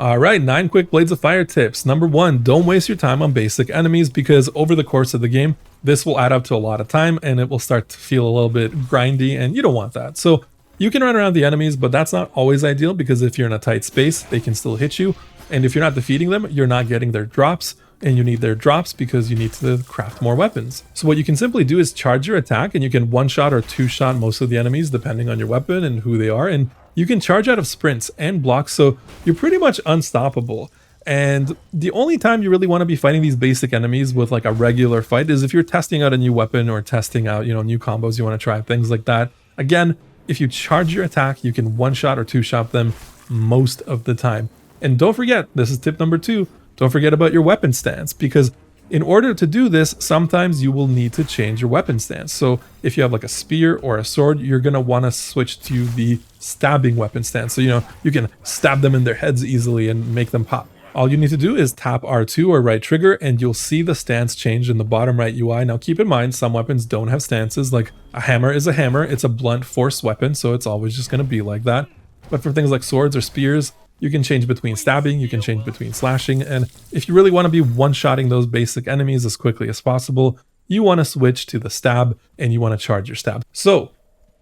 All right, 9 quick Blades of Fire tips. Number 1, don't waste your time on basic enemies because over the course of the game, this will add up to a lot of time and it will start to feel a little bit grindy and you don't want that. So you can run around the enemies, but that's not always ideal because if you're in a tight space, they can still hit you. And if you're not defeating them, you're not getting their drops, and you need their drops because you need to craft more weapons. So what you can simply do is charge your attack, and you can one-shot or two-shot most of the enemies depending on your weapon and who they are. And you can charge out of sprints and blocks, so you're pretty much unstoppable. And the only time you really want to be fighting these basic enemies with like a regular fight is if you're testing out a new weapon or testing out, new combos you want to try, things like that. Again, if you charge your attack, you can one-shot or two-shot them most of the time. And don't forget, this is tip number 2, don't forget about your weapon stance, because in order to do this, sometimes you will need to change your weapon stance. So if you have like a spear or a sword, you're going to want to switch to the stabbing weapon stance. So, you can stab them in their heads easily and make them pop. All you need to do is tap R2 or right trigger and you'll see the stance change in the bottom right UI. Now keep in mind, some weapons don't have stances. Like a hammer is a hammer. It's a blunt force weapon, so it's always just going to be like that. But for things like swords or spears, you can change between stabbing, you can change between slashing, and if you really want to be one-shotting those basic enemies as quickly as possible, you want to switch to the stab and you want to charge your stab. So,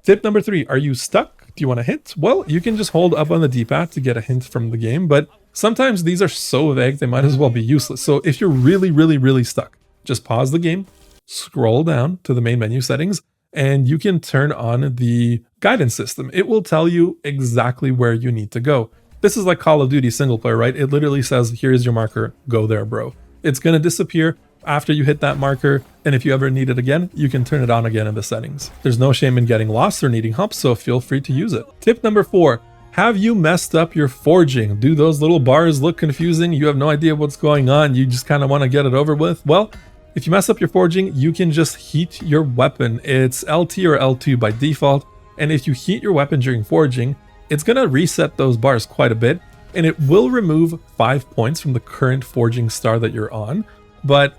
tip number 3, are you stuck? Do you want a hint? Well, you can just hold up on the D-pad to get a hint from the game, but sometimes these are so vague they might as well be useless. So if you're really stuck, just pause the game, scroll down to the main menu settings, and you can turn on the guidance system. It will tell you exactly where you need to go. This is like Call of Duty single player, right? It literally says, here's your marker, go there, bro. It's going to disappear after you hit that marker, and if you ever need it again, you can turn it on again in the settings. There's no shame in getting lost or needing help, so feel free to use it. Tip number 4, have you messed up your forging? Do those little bars look confusing? You have no idea what's going on, you just kind of want to get it over with? Well, if you mess up your forging, you can just heat your weapon. It's LT or L2 by default, and if you heat your weapon during forging, it's going to reset those bars quite a bit, and it will remove 5 points from the current forging star that you're on, but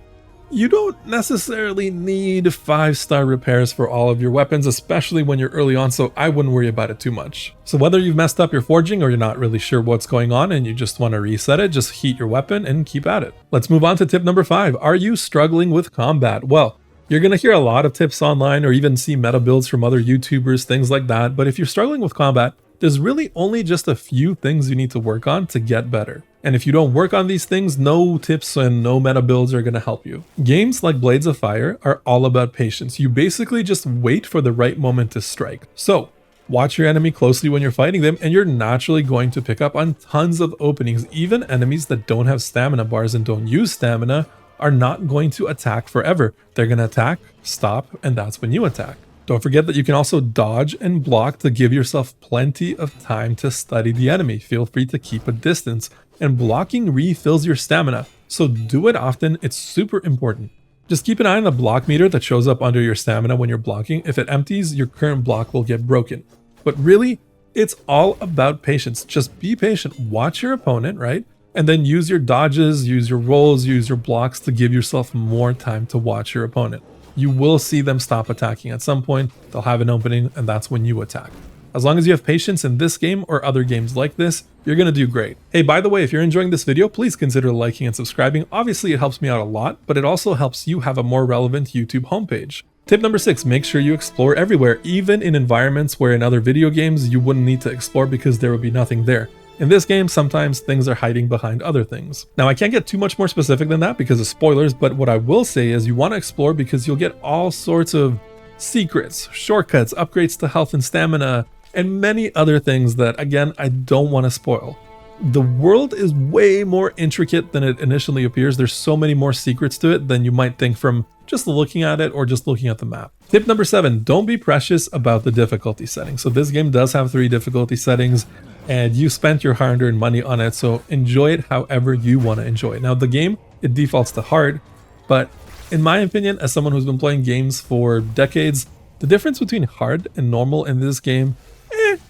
you don't necessarily need 5-star repairs for all of your weapons, especially when you're early on, so I wouldn't worry about it too much. So whether you've messed up your forging or you're not really sure what's going on and you just want to reset it, just heat your weapon and keep at it. Let's move on to tip number 5. Are you struggling with combat? Well, you're going to hear a lot of tips online or even see meta builds from other YouTubers, things like that, but if you're struggling with combat, there's really only just a few things you need to work on to get better. And if you don't work on these things, no tips and no meta builds are going to help you. Games like Blades of Fire are all about patience. You basically just wait for the right moment to strike. So, watch your enemy closely when you're fighting them, and you're naturally going to pick up on tons of openings. Even enemies that don't have stamina bars and don't use stamina are not going to attack forever. They're going to attack, stop, and that's when you attack. Don't forget that you can also dodge and block to give yourself plenty of time to study the enemy. Feel free to keep a distance, and blocking refills your stamina, so do it often. It's super important. Just keep an eye on the block meter that shows up under your stamina when you're blocking. If it empties, your current block will get broken. But really, it's all about patience. Just be patient, watch your opponent, right? And then use your dodges, use your rolls, use your blocks to give yourself more time to watch your opponent. You will see them stop attacking at some point, they'll have an opening, and that's when you attack. As long as you have patience in this game or other games like this, you're going to do great. Hey, by the way, if you're enjoying this video, please consider liking and subscribing. Obviously, it helps me out a lot, but it also helps you have a more relevant YouTube homepage. Tip number 6, make sure you explore everywhere, even in environments where in other video games you wouldn't need to explore because there would be nothing there. In this game, sometimes things are hiding behind other things. Now, I can't get too much more specific than that because of spoilers, but what I will say is you want to explore because you'll get all sorts of secrets, shortcuts, upgrades to health and stamina, and many other things that, again, I don't want to spoil. The world is way more intricate than it initially appears. There's so many more secrets to it than you might think from just looking at it or just looking at the map. Tip number 7, don't be precious about the difficulty settings. So this game does have 3 difficulty settings, and you spent your hard-earned money on it, so enjoy it however you want to enjoy it. Now, the game, it defaults to hard, but in my opinion, as someone who's been playing games for decades, the difference between hard and normal in this game,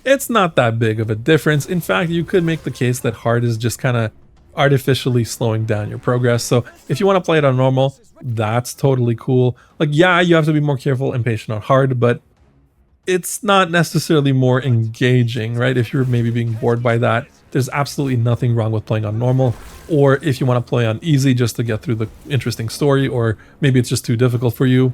it's not that big of a difference. In fact, you could make the case that hard is just kind of artificially slowing down your progress. So if you want to play it on normal, that's totally cool. Like, yeah, you have to be more careful and patient on hard, but it's not necessarily more engaging, right? If you're maybe being bored by that, there's absolutely nothing wrong with playing on normal. Or if you want to play on easy just to get through the interesting story, or maybe it's just too difficult for you,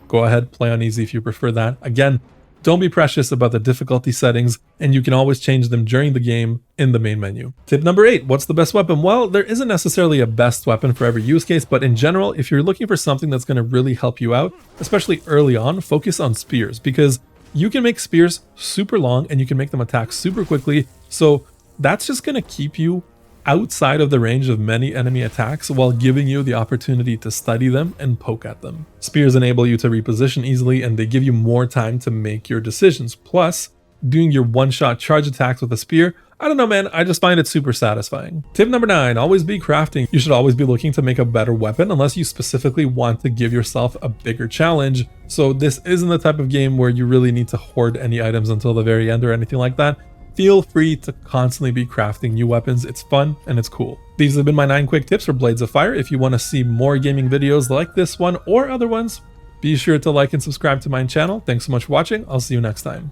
go ahead, play on easy if you prefer that. Again, don't be precious about the difficulty settings, and you can always change them during the game in the main menu. Tip number 8, what's the best weapon? Well, there isn't necessarily a best weapon for every use case, but in general, if you're looking for something that's going to really help you out, especially early on, focus on spears, because you can make spears super long and you can make them attack super quickly. So that's just going to keep you outside of the range of many enemy attacks while giving you the opportunity to study them and poke at them. Spears enable you to reposition easily, and they give you more time to make your decisions. Plus, doing your one-shot charge attacks with a spear, I don't know, man, I just find it super satisfying. Tip number 9, always be crafting. You should always be looking to make a better weapon unless you specifically want to give yourself a bigger challenge. So this isn't the type of game where you really need to hoard any items until the very end or anything like that. Feel free to constantly be crafting new weapons. It's fun and it's cool. These have been my 9 quick tips for Blades of Fire. If you want to see more gaming videos like this one or other ones, be sure to like and subscribe to my channel. Thanks so much for watching. I'll see you next time.